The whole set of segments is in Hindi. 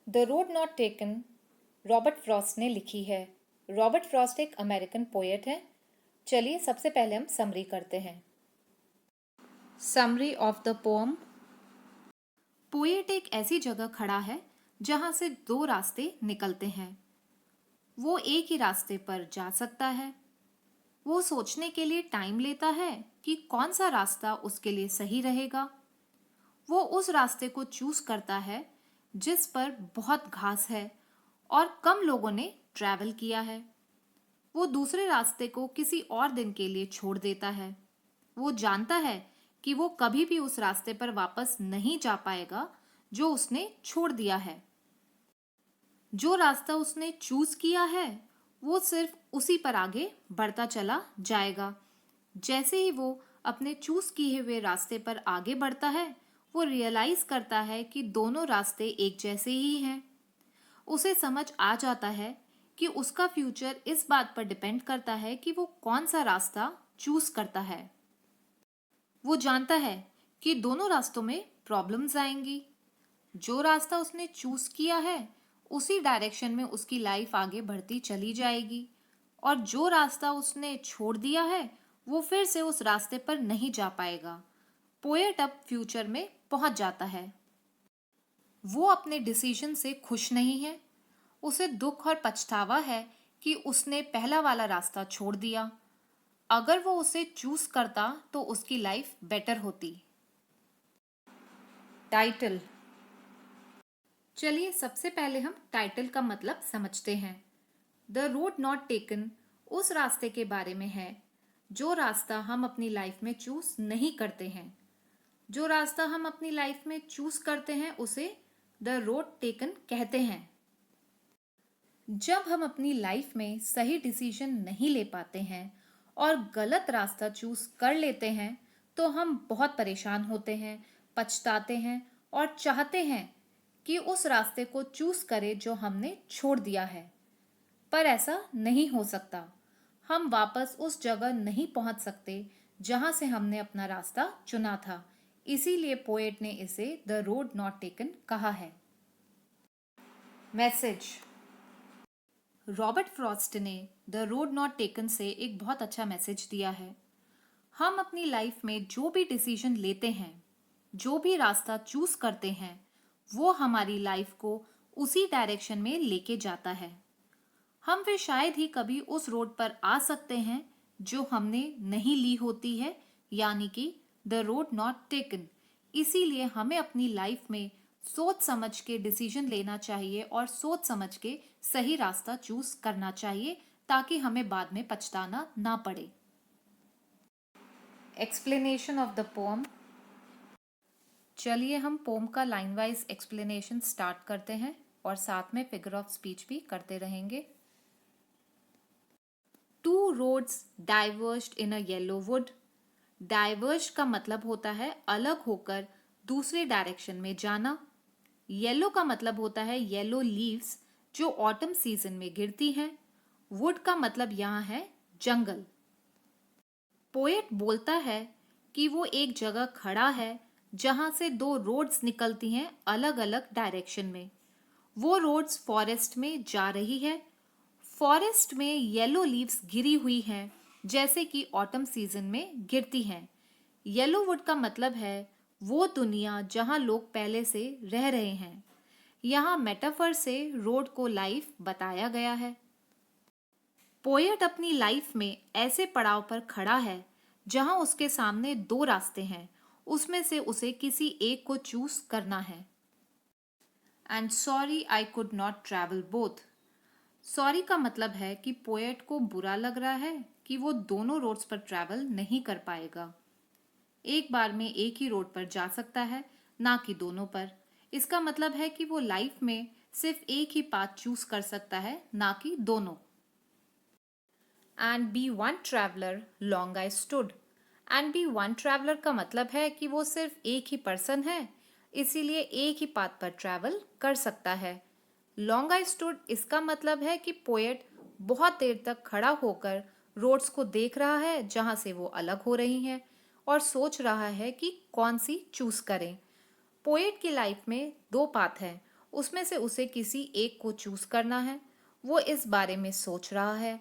The road not taken Robert Frost ने लिखी है। रॉबर्ट फ्रॉस्ट एक अमेरिकन पोएट है। चलिए सबसे पहले हम समरी करते हैं। Summary of the pome. Poet एक ऐसी जगह खड़ा है जहां से दो रास्ते निकलते हैं। वो एक ही रास्ते पर जा सकता है। वो सोचने के लिए टाइम लेता है कि कौन सा रास्ता उसके लिए सही रहेगा। वो उस रास्ते को चूज करता है जिस पर बहुत घास है और कम लोगों ने ट्रैवल किया है। वो दूसरे रास्ते को किसी और दिन के लिए छोड़ देता है। वो जानता है कि वो कभी भी उस रास्ते पर वापस नहीं जा पाएगा जो उसने छोड़ दिया है। जो रास्ता उसने चूज किया है वो सिर्फ उसी पर आगे बढ़ता चला जाएगा। जैसे ही वो अपने चूज किए हुए रास्ते पर आगे बढ़ता है वो रियलाइज करता है कि दोनों रास्ते एक जैसे ही हैं। उसे समझ आ जाता है कि उसका फ्यूचर इस बात पर डिपेंड करता है कि वो कौन सा रास्ता चूज करता है। वो जानता है कि दोनों रास्तों में प्रॉब्लम्स आएंगी। जो रास्ता उसने चूज किया है उसी डायरेक्शन में उसकी लाइफ आगे बढ़ती चली जाएगी और जो रास्ता उसने छोड़ दिया है वो फिर से उस रास्ते पर नहीं जा पाएगा। पोएट अब फ्यूचर में पहुंच जाता है। वो अपने डिसीजन से खुश नहीं है। उसे दुख और पछतावा है कि उसने पहला वाला रास्ता छोड़ दिया। अगर वो उसे चूज करता तो उसकी लाइफ बेटर होती। टाइटल। चलिए सबसे पहले हम टाइटल का मतलब समझते हैं। द रोड नॉट टेकन उस रास्ते के बारे में है जो रास्ता हम अपनी लाइफ में चूज नहीं करते हैं। जो रास्ता हम अपनी लाइफ में चूज करते हैं उसे द रोड टेकन कहते हैं। जब हम अपनी लाइफ में सही डिसीजन नहीं ले पाते हैं और गलत रास्ता चूज कर लेते हैं तो हम बहुत परेशान होते हैं, पछताते हैं और चाहते हैं कि उस रास्ते को चूज करें जो हमने छोड़ दिया है। पर ऐसा नहीं हो सकता। हम वापस उस जगह नहीं पहुंच सकते जहां से हमने अपना रास्ता चुना था। इसीलिए पोएट ने इसे द रोड नॉट टेकन कहा है। मैसेज। रॉबर्ट फ्रॉस्ट ने द रोड नॉट टेकन से एक बहुत अच्छा मैसेज दिया है। हम अपनी लाइफ में जो भी डिसीजन लेते हैं, जो भी रास्ता चूज करते हैं, वो हमारी लाइफ को उसी डायरेक्शन में लेके जाता है। हम फिर शायद ही कभी उस रोड पर आ सकते हैं जो हमने नहीं ली होती है, यानी कि द रोड नॉट टेकन। इसीलिए हमें अपनी लाइफ में सोच समझ के डिसीजन लेना चाहिए और सोच समझ के सही रास्ता चूज करना चाहिए ताकि हमें बाद में पछताना ना पड़े। Explanation of the pome. चलिए हम पोम का लाइन वाइज एक्सप्लेनेशन स्टार्ट करते हैं और साथ में फिगर ऑफ स्पीच भी करते रहेंगे। Two roads divorced in a yellow would. Diverge का मतलब होता है अलग होकर दूसरे डायरेक्शन में जाना। येलो का मतलब होता है येलो लीव्स जो ऑटम सीजन में गिरती हैं। वुड का मतलब यहाँ है जंगल। पोएट बोलता है कि वो एक जगह खड़ा है जहां से दो रोड्स निकलती हैं अलग अलग डायरेक्शन में। वो रोड्स फॉरेस्ट में जा रही है। फॉरेस्ट में येलो लीव्स गिरी हुई हैं जैसे कि ऑटम सीजन में गिरती हैं। येलो वुड का मतलब है वो दुनिया जहां लोग पहले से रह रहे हैं। यहाँ मेटाफर से रोड को लाइफ बताया गया है। पोएट अपनी लाइफ में ऐसे पड़ाव पर खड़ा है जहां उसके सामने दो रास्ते हैं, उसमें से उसे किसी एक को चूज करना है। And sorry I could not travel both. Sorry का मतलब है कि पोएट को बुरा लग रहा है कि वो दोनों रोड्स पर ट्रैवल नहीं कर पाएगा। एक बार में एक ही रोड पर जा सकता है, ना कि दोनों पर। इसका मतलब है कि वो लाइफ में सिर्फ एक ही पाथ चूज कर सकता है, ना कि दोनों। And be one traveller long I stood. And be one traveller का मतलब है कि वो सिर्फ एक ही पर्सन है, इसीलिए एक ही पाथ पर ट्रैवल कर सकता है। लॉन्ग आई स्टूड इसका मतलब है कि पोएट बहुत देर तक खड़ा होकर रोड्स को देख रहा है जहां से वो अलग हो रही हैं और सोच रहा है कि कौन सी चूज करें। पोएट की लाइफ में दो पाथ हैं उसमें से उसे किसी एक को चूज करना है। वो इस बारे में सोच रहा है।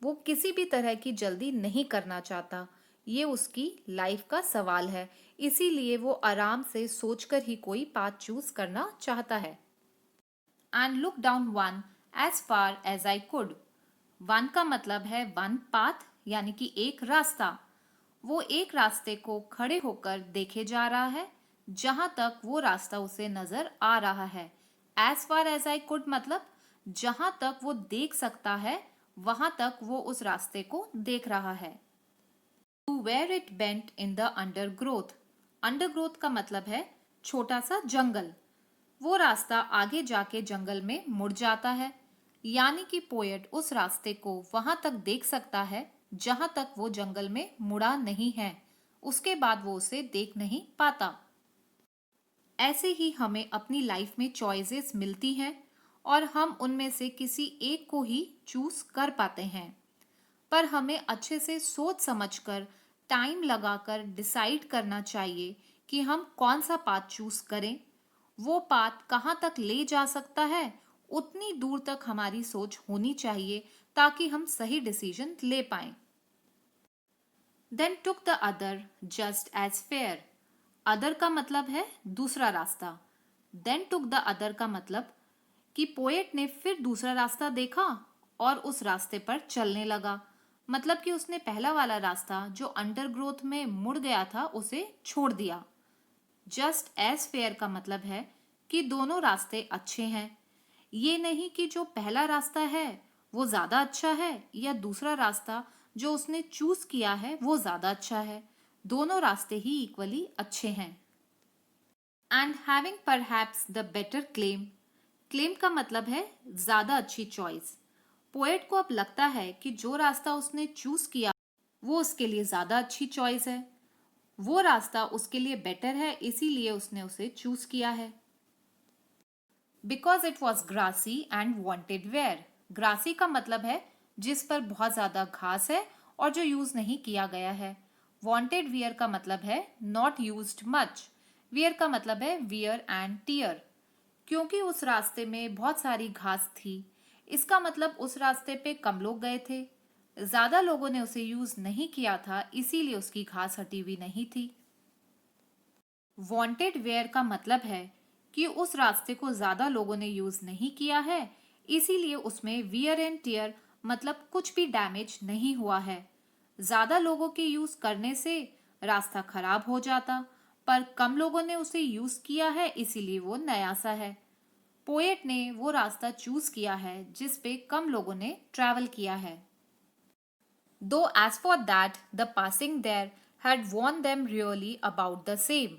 वो किसी भी तरह की जल्दी नहीं करना चाहता। ये उसकी लाइफ का सवाल है, इसीलिए वो आराम से सोचकर ही कोई पाथ चूज करना चाहता है। And look down one as far as I could. One का मतलब है वन पाथ, यानी कि एक रास्ता। वो एक रास्ते को खड़े होकर देखे जा रहा है जहां तक वो रास्ता उसे नजर आ रहा है। As far as I could मतलब जहां तक वो देख सकता है वहां तक वो उस रास्ते को देख रहा है। To where it bent in the undergrowth. Undergrowth का मतलब है छोटा सा जंगल। वो रास्ता आगे जाके जंगल में मुड़ जाता है, यानी कि पोएट उस रास्ते को वहां तक देख सकता है जहां तक वो जंगल में मुड़ा नहीं है। उसके बाद वो उसे देख नहीं पाता। ऐसे ही हमें अपनी लाइफ में चॉइसेस मिलती हैं और हम उनमें से किसी एक को ही चूज कर पाते हैं। पर हमें अच्छे से सोच समझकर टाइम लगाकर डिसाइड करना चाहिए कि हम कौन सा पाथ चूज करें। वो पाथ कहाँ तक ले जा सकता है, उतनी दूर तक हमारी सोच होनी चाहिए ताकि हम सही डिसीजन ले पाएं। Then took the other just as fair. Other का मतलब है दूसरा रास्ता। देन टुक द अदर का मतलब कि पोएट ने फिर दूसरा रास्ता देखा और उस रास्ते पर चलने लगा। मतलब कि उसने पहला वाला रास्ता जो अंडरग्रोथ में मुड़ गया था उसे छोड़ दिया। जस्ट एज फेयर का मतलब है कि दोनों रास्ते अच्छे हैं। ये नहीं कि जो पहला रास्ता है वो ज्यादा अच्छा है या दूसरा रास्ता जो उसने चूज किया है वो ज्यादा अच्छा है। दोनों रास्ते ही इक्वली अच्छे हैं। And having perhaps the better claim. Claim का मतलब है ज्यादा अच्छी चॉइस। पोएट को अब लगता है कि जो रास्ता उसने चूज किया वो उसके लिए ज्यादा अच्छी चॉइस है। वो रास्ता उसके लिए बेटर है, इसीलिए उसने उसे चूज किया है। Because it was grassy and wanted wear. Grassy का मतलब है जिस पर बहुत ज्यादा घास है और जो यूज नहीं किया गया है। वॉन्टेड वियर का मतलब है नॉट यूज्ड मच। वियर का मतलब है वियर एंड टीयर। क्योंकि उस रास्ते में बहुत सारी घास थी, इसका मतलब उस रास्ते पे कम लोग गए थे। ज्यादा लोगों ने उसे यूज नहीं किया था, इसीलिए उसकी घास हटी हुई नहीं थी। वांटेड वेयर का मतलब है कि उस रास्ते को ज्यादा लोगों ने यूज नहीं किया है, इसीलिए उसमें वियर एंड टियर मतलब कुछ भी डैमेज नहीं हुआ है। ज्यादा लोगों के यूज करने से रास्ता खराब हो जाता, पर कम लोगों ने उसे यूज किया है इसीलिए वो नया सा है। पोएट ने वो रास्ता चूज किया है जिस पे कम लोगों ने ट्रैवल किया है। Though as for that, the passing there had warned them really about the same.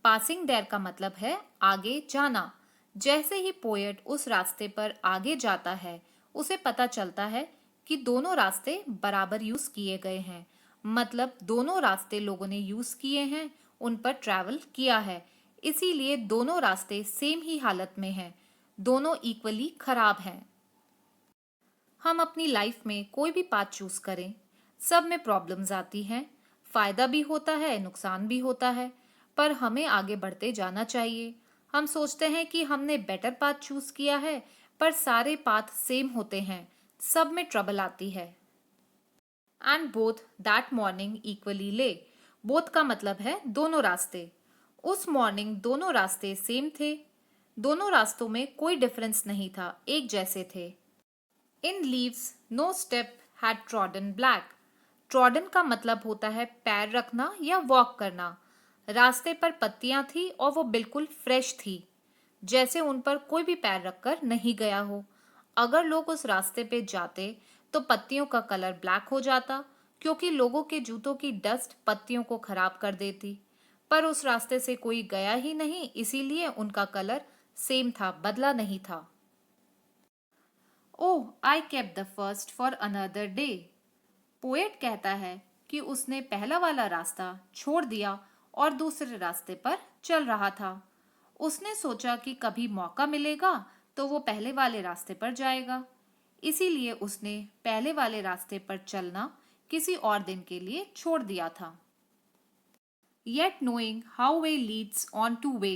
Passing there का मतलब है आगे जाना। जैसे ही पोएट उस रास्ते पर आगे जाता है उसे पता चलता है कि दोनों रास्ते बराबर यूज किए गए हैं। मतलब दोनों रास्ते लोगों ने यूज किए हैं, उन पर ट्रैवल किया है, इसीलिए दोनों रास्ते सेम ही हालत में हैं। दोनों इक्वली खराब हैं। हम अपनी लाइफ में कोई भी पाथ चूज करें, सब में प्रॉब्लम्स आती हैं। फायदा भी होता है, नुकसान भी होता है, पर हमें आगे बढ़ते जाना चाहिए। हम सोचते हैं कि हमने बेटर पाथ चूज किया है, पर सारे पाथ सेम होते हैं, सब में ट्रबल आती है। And both that morning equally ले। बोथ का मतलब है दोनों रास्ते। उस मॉर्निंग दोनों रास्ते सेम थे। दोनों रास्तों में कोई डिफरेंस नहीं था, एक जैसे थे। In leaves no step had trodden black. Trodden का मतलब होता है पैर रखना या वॉक करना। रास्ते पर पत्तियां थी और वो बिल्कुल फ्रेश थी, जैसे उन पर कोई भी पैर रखकर नहीं गया हो। अगर लोग उस रास्ते पे जाते तो पत्तियों का कलर ब्लैक हो जाता, क्योंकि लोगों के जूतों की डस्ट पत्तियों को खराब कर देती। पर उस रास्ते से कोई गया ही नहीं, इसीलिए उनका कलर सेम था, बदला नहीं था। Oh, I kept the first for another day. Poet कहता है कि उसने पहला वाला रास्ता छोड़ दिया और दूसरे रास्ते पर चल रहा था। उसने सोचा कि कभी मौका मिलेगा तो वो पहले वाले रास्ते पर जाएगा, इसीलिए उसने पहले वाले रास्ते पर चलना किसी और दिन के लिए छोड़ दिया था। Yet knowing how way Leeds on two way.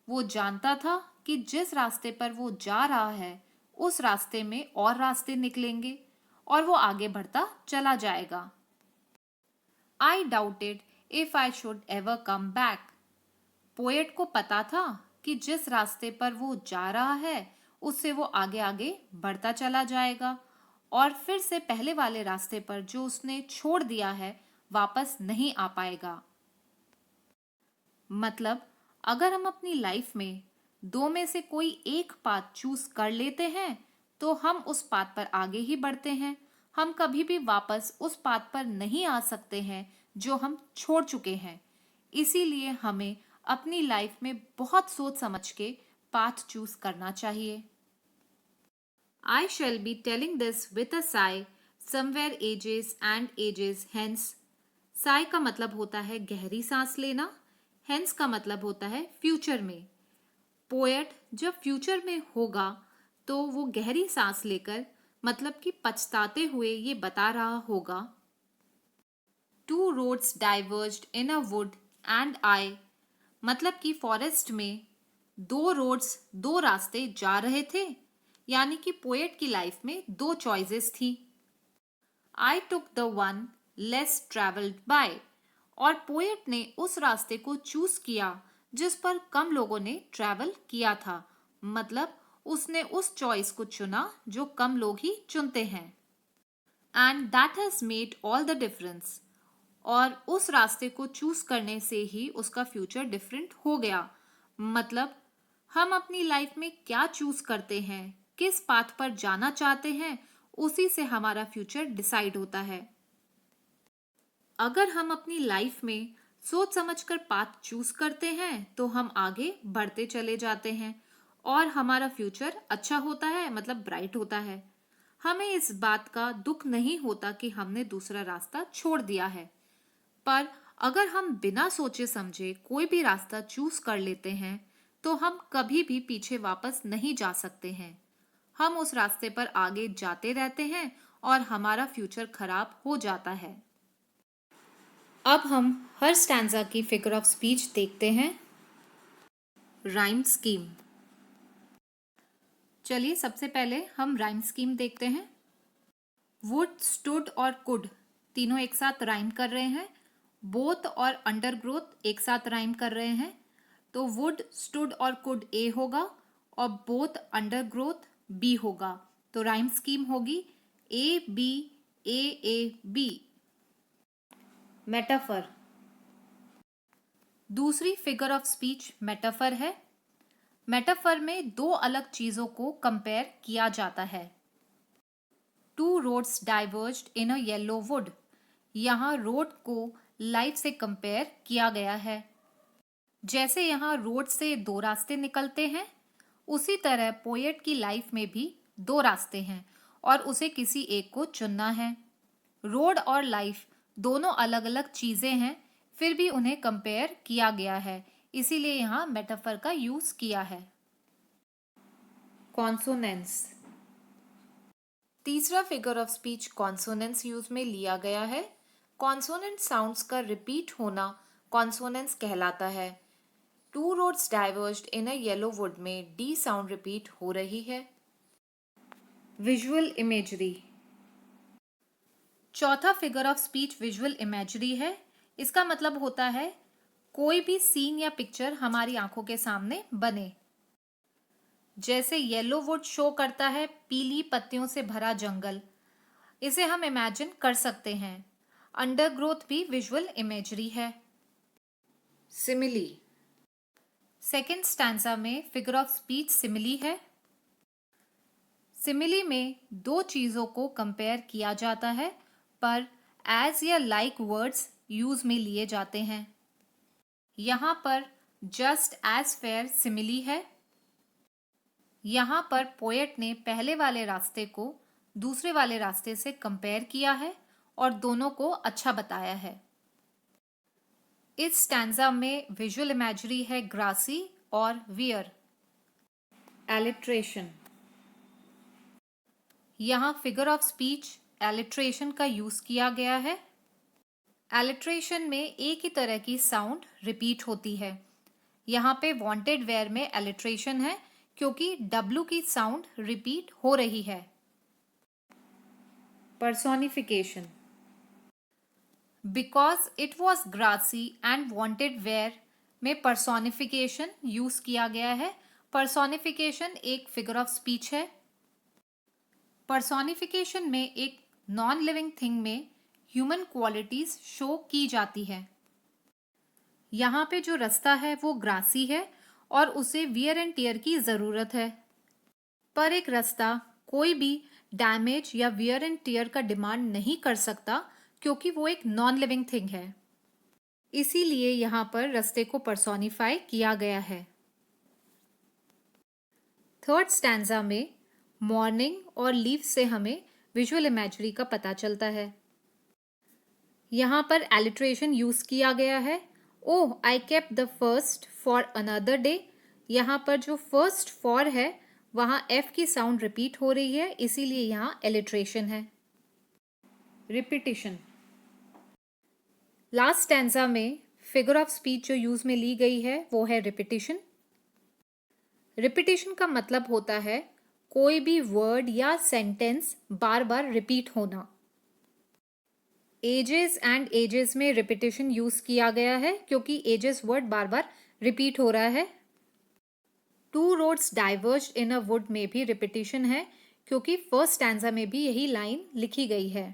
वो जानता था कि जिस रास्ते पर वो जा रहा है उस रास्ते में और रास्ते निकलेंगे और वो आगे बढ़ता चला जाएगा। I doubted if I should ever come back. Poet को पता था कि जिस रास्ते पर वो जा रहा है उससे वो आगे आगे बढ़ता चला जाएगा और फिर से पहले वाले रास्ते पर जो उसने छोड़ दिया है वापस नहीं आ पाएगा। मतलब अगर हम अपनी लाइफ में दो में से कोई एक पाथ चूज कर लेते हैं तो हम उस पाथ पर आगे ही बढ़ते हैं। हम कभी भी वापस उस पाथ पर नहीं आ सकते हैं जो हम छोड़ चुके हैं। इसीलिए हमें अपनी लाइफ में बहुत सोच समझ के पाथ चूज करना चाहिए। I shall be telling this with a sigh, somewhere ages and ages hence. sigh का मतलब होता है गहरी सांस लेना, hence का मतलब होता है फ्यूचर में। पोएट जब फ्यूचर में होगा तो वो गहरी सांस लेकर मतलब कि पछताते हुए ये बता रहा होगा, two roads diverged in a wood and I, मतलब कि फॉरेस्ट में दो रोड्स दो रास्ते जा रहे थे, यानी कि पोएट की लाइफ में दो चॉइसेस थी। I took the one less travelled by, और पोएट ने उस रास्ते को चूज किया जिस पर कम लोगों ने ट्रैवल किया था। मतलब उसने उस चॉइस को चुना जो कम लोग ही चुनते हैं। And that has made all the difference, और उस रास्ते को चूज करने से ही उसका फ्यूचर डिफरेंट हो गया। मतलब हम अपनी लाइफ में क्या चूज करते हैं, किस पाथ पर जाना चाहते हैं, उसी से हमारा फ्यूचर डिसाइड होता है। अगर हम अपनी लाइफ में सोच समझकर पाथ चूज करते हैं तो हम आगे बढ़ते चले जाते हैं और हमारा फ्यूचर अच्छा होता है, मतलब ब्राइट होता है। हमें इस बात का दुख नहीं होता कि हमने दूसरा रास्ता छोड़ दिया है। पर अगर हम बिना सोचे समझे कोई भी रास्ता चूज कर लेते हैं तो हम कभी भी पीछे वापस नहीं जा सकते हैं। हम उस रास्ते पर आगे जाते रहते हैं और हमारा फ्यूचर खराब हो जाता है। अब हम हर स्टैंजा की फिगर ऑफ स्पीच देखते हैं। Rhyme scheme. चलिए सबसे पहले हम राइम स्कीम देखते हैं। वुड, स्टूड और कुड तीनों एक साथ राइम कर रहे हैं। बोथ और अंडरग्रोथ एक साथ राइम कर रहे हैं। तो वुड, स्टूड और कुड ए होगा और बोथ अंडरग्रोथ बी होगा। तो राइम स्कीम होगी A B A B. Metaphor. दूसरी फिगर ऑफ स्पीच मेटाफर है। मेटाफर में दो अलग चीजों को कंपेयर किया जाता है। Two roads diverged in a yellow wood, यहाँ रोड को लाइफ से कंपेयर किया गया है। जैसे यहाँ रोड से दो रास्ते निकलते हैं उसी तरह पोएट की लाइफ में भी दो रास्ते हैं और उसे किसी एक को चुनना है। रोड और लाइफ दोनों अलग अलग चीजें हैं, फिर भी उन्हें कंपेयर किया गया है, इसीलिए यहाँ मेटाफर का यूज किया है। कॉन्सोनेंस। तीसरा figure of speech consonance use में लिया गया है। कॉन्सोनेंट साउंड्स का रिपीट होना कॉन्सोनेंस कहलाता है। Two roads diverged in a yellow wood में डी साउंड रिपीट हो रही है। Visual imagery. चौथा figure of speech visual imagery है। इसका मतलब होता है कोई भी सीन या पिक्चर हमारी आंखों के सामने बने। जैसे येलो वुड शो करता है पीली पत्तियों से भरा जंगल, इसे हम इमेजिन कर सकते हैं। अंडरग्रोथ भी विजुअल इमेजरी है। सिमिली। सेकेंड स्टैंजा में फिगर ऑफ स्पीच सिमिली है। सिमिली में दो चीजों को कंपेयर किया जाता है पर एज या लाइक वर्ड्स यूज में लिए जाते हैं। यहाँ पर जस्ट एज फेयर सिमिली है। यहाँ पर पोएट ने पहले वाले रास्ते को दूसरे वाले रास्ते से कंपेयर किया है और दोनों को अच्छा बताया है। इस स्टैंजा में विजुअल इमेजरी है ग्रासी और वियर। एलिट्रेशन। यहाँ फिगर ऑफ स्पीच एलिट्रेशन का यूज किया गया है। एलिट्रेशन में एक ही तरह की साउंड रिपीट होती है। यहाँ पे वांटेड वेयर में एलिट्रेशन है क्योंकि W की साउंड रिपीट हो रही है। Personification. Because it was grassy and wanted wear में पर्सोनिफिकेशन यूज किया गया है। पर्सोनिफिकेशन एक फिगर ऑफ स्पीच है। पर्सोनिफिकेशन में एक नॉन लिविंग थिंग में ह्यूमन क्वालिटीज शो की जाती है। यहाँ पे जो रास्ता है वो ग्रासी है और उसे वियर एंड टियर की जरूरत है। पर एक रास्ता कोई भी डैमेज या वियर एंड टियर का डिमांड नहीं कर सकता क्योंकि वो एक नॉन लिविंग थिंग है। इसीलिए यहाँ पर रास्ते को पर्सोनिफाई किया गया है। थर्ड स्टैंजा में मॉर्निंग और लीव से हमें विजुअल इमेजरी का पता चलता है। यहाँ पर एलिट्रेशन यूज किया गया है। Oh I kept the first for another day. यहाँ पर जो फर्स्ट फॉर है वहाँ एफ की साउंड रिपीट हो रही है, इसीलिए यहाँ एलिट्रेशन है। रिपीटिशन। लास्ट स्टैंजा में फिगर ऑफ स्पीच जो यूज में ली गई है वो है रिपीटिशन। रिपीटिशन का मतलब होता है कोई भी वर्ड या सेंटेंस बार बार रिपीट होना। एजेस एंड एजेस में रिपीटिशन यूज किया गया है क्योंकि एजेस वर्ड बार बार रिपीट हो रहा है। Two roads diverged in a wood में भी रिपीटिशन है क्योंकि फर्स्ट स्टैंजा में भी यही लाइन लिखी गई है।